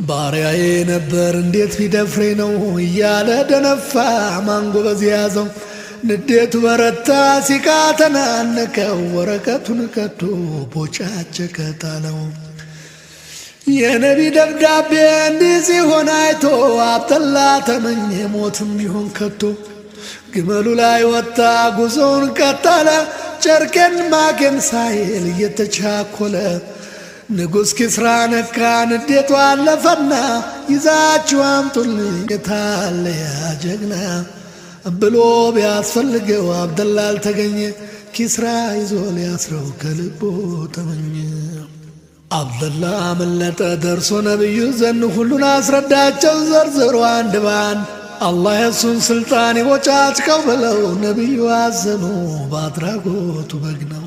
ባሪያዬ ነበር እንዴት ቢደፍሬ ነው እያለ ደነፋ ማንጎበዝ ያዘው ንዴቱ በረታ ሲቃ ተናነቀው ወረቀቱን ከቶ ቦጫጨቀ ጣለው። የነቢ ደብዳቤ እንዲህ ሲሆን አይቶ አብደላ ተመኘ ሞትም ቢሆን ከቶ። ግመሉ ላይ ወጣ ጉዞውን ቀጠለ ጨርቄን ማቄን ሳይል እየተቻኮለ። ንጉሥ ኪስራ ነካ ንዴቱ አለፈና ይዛችሁ አምጡልኝ የታለ ያ ጀግና ብሎ ቢያስፈልገው አብደላ አልተገኘ። ኪስራ ይዞ ሊያስረው ከልቦ ተመኘ። አብደላ አመለጠ ደርሶ ነብዩ ዘንድ ሁሉን አስረዳቸው ዘርዝሮ አንድ ባንድ። አላህ የሱን ስልጣን ይቦጫጭቀው ብለው ነብዩ አዘኑ በአድራጎቱ በግነው።